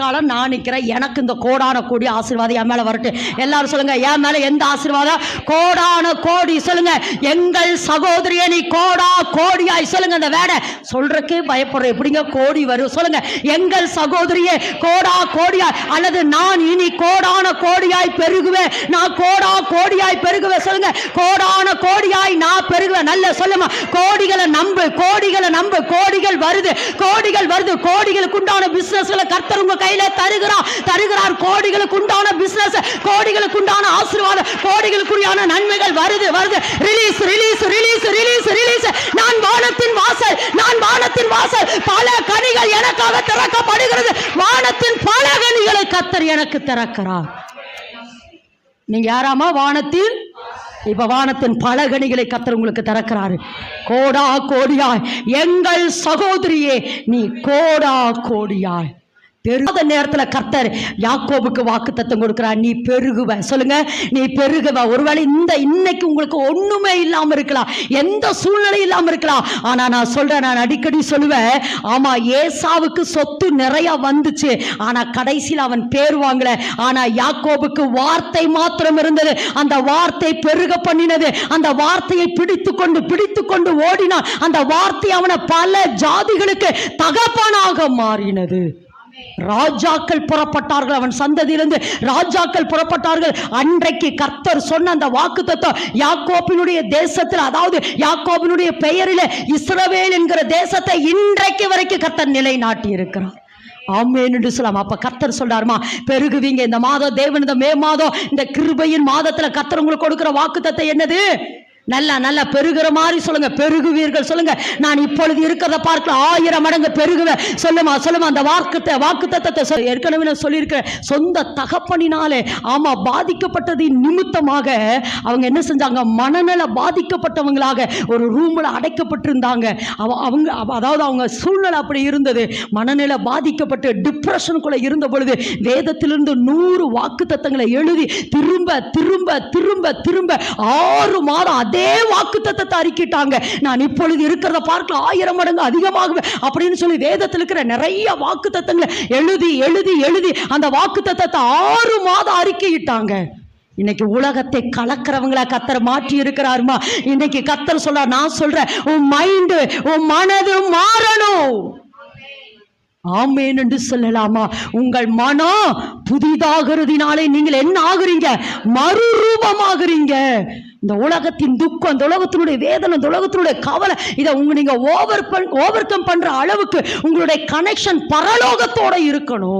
காலம் நான் நிற்கிறேன். எனக்கு இந்த கோடான கோடி ஆசீர்வாதம் என் மேலே வரட்டும். எல்லாரும் சொல்லுங்க, என் மேலே எந்த ஆசீர்வாதம்? கோடான கோடி. சொல்லுங்க, எங்கள் சகோதரியை நீ கோடா கோடியாய். சொல்லுங்க, அந்த வேடை சொல்றதுக்கே பயப்படுறேன். எப்படிங்க கோடி வரும்? சொல்லுங்க, எங்கள் சகோதரியே கோடா கோடியாய், அல்லது நான் இனி கோடான கோடியாய் பெருகுவேன். நான் கோடா கோடியாய் பெருகுவேன். சொல்லுங்க, கோடான கோடியாய் நான் பெருகுவேன். நல்ல சொல்லுமா, கோடிகளை நம்பு, கோடிகளை நம்பு. கோடிகள் வருது, கோடிகள் வருது. கோடிகளுக்கு உண்டான பிசினஸ்களை கர்த்தர் உங்க கையில தருகிறார். கோடிகளுக்கு உண்டான பிசினஸ், கோடிகளுக்கு உண்டான ஆசீர்வாதம், கோடிகளுக்குரியான நன்மைகள் வருது. Release release release release release. நான் வானத்தின் வாசல், நான் வானத்தின் வாசல். பல கனிகள் எனக்காக திறக்கப்படுகிறது. வானத்தின் பல கனிகளை கர்த்தர் எனக்கு திறக்கிறார். நீங்க யாராமா? வானத்தின். இப்ப வானத்தின் பல கனிகளை கர்த்தர் உங்களுக்கு திறக்கிறாரு. கோடா கோடியாய் எங்கள் சகோதரியே நீ கோடா கோடியாய் பெருகாத நேரத்தில் கர்த்தர் யாக்கோபுக்கு வாக்குத்தத்தம் கொடுக்கிறார். நீ பெருகுவ. சொல்லுங்க, நீ பெருகுவ. ஒருவேளை இன்னைக்கு உங்களுக்கு ஒண்ணுமே இல்லாம இருக்கலாம், எந்த சூழ்நிலை இல்லாம இருக்கலாம். ஆனா நான் சொல்றேன், நான் அடிக்கடி சொல்லுவேன், ஆமா ஏசாவுக்கு சொத்து நிறைய வந்துச்சு, ஆனா கடைசியில் அவன் பேர் வாங்கல. ஆனா யாக்கோபுக்கு வார்த்தை மாத்திரம் இருந்தது. அந்த வார்த்தை பெருக பண்ணினது. அந்த வார்த்தையை பிடித்து கொண்டு ஓடினான். அந்த வார்த்தை அவனை பல ஜாதிகளுக்கு தகப்பனாக மாறினது. ராஜாக்கள் புறப்பட்டார்கள், அவன் சந்ததியிலிருந்து ராஜாக்கள் புறப்பட்டார்கள். அன்றைக்கு கர்த்தர் சொன்ன அந்த வாக்குத்தத்தம் யாக்கோபினுடைய தேசத்தில், அதாவது யாக்கோபினுடைய பெயரில் இஸ்ரவேல் என்கிற தேசத்தை இன்றைக்கு வரைக்கும் கர்த்தர் நிலைநாட்டி இருக்கிறார். ஆமென் என்று சொல்லலாம். அப்ப கர்த்தர் சொல்றாருமா, பெருகுவீங்க. இந்த மாதம் தேவன், இந்த மே மாதம், இந்த கிருபையின் மாதத்துல கர்த்தர் உங்களுக்கு கொடுக்கிற வாக்குத்தத்தம் என்னது? நல்லா பெருகிற மாதிரி சொல்லுங்க, பெருகுவீர்கள். சொல்லுங்க, நான் இப்பொழுது இருக்கிறத பார்க்க 1000 மடங்கு பெருகுவேன். சொல்லுமா அந்த வாக்குத்தத்தத்தை ஏற்கனவே நான் சொல்லியிருக்கிறேன். சொந்த தகப்பனினாலே ஆமா பாதிக்கப்பட்டது நிமித்தமாக அவங்க என்ன செஞ்சாங்க? மனநல பாதிக்கப்பட்டவங்களாக ஒரு ரூம்ல அடைக்கப்பட்டிருந்தாங்க. அதாவது அவங்க சூழ்நிலை அப்படி இருந்தது. மனநிலை பாதிக்கப்பட்டு டிப்ரெஷனுக்குள்ள இருந்த பொழுது வேதத்திலிருந்து 100 வாக்குத்தத்தங்களை எழுதி திரும்ப 6 மாதம் அதே வாக்குத்தத்தத்தை அறிக்கிட்டாங்க. நான் இப்பொழுது இருக்கிறத பார்க்க 1000 மடங்கு அதிகமாகுவேன் அப்படின்னு சொல்லி வேதத்தில் இருக்கிற நிறைய வாக்குத்தத்தங்களை எழுதி அந்த வாக்குத்தத்தத்தை 6 மாதம் அறிக்கையிட்டாங்க. இன்னைக்கு உலகத்தை கலக்கிறவங்களா கர்த்தர் மாற்றி இருக்கிறாருமா. இன்னைக்கு கர்த்தர் சொல்ற, நான் சொல்றேன், உன் மைண்ட், உன் மனது மாறணும். ஆமென் என்று சொல்லலாமா? உங்கள் மனம் புதிதாகிறதுனாலே நீங்கள் என்ன ஆகுறீங்க? மறுரூபமாகுறீங்க. இந்த உலகத்தின் துக்கம், இந்த உலகத்தினுடைய வேதனை, இந்த உலகத்தினுடைய கவலை, இதை நீங்க ஓவர் கம் பண்ற அளவுக்கு உங்களுடைய கனெக்ஷன் பரலோகத்தோட இருக்கணும்.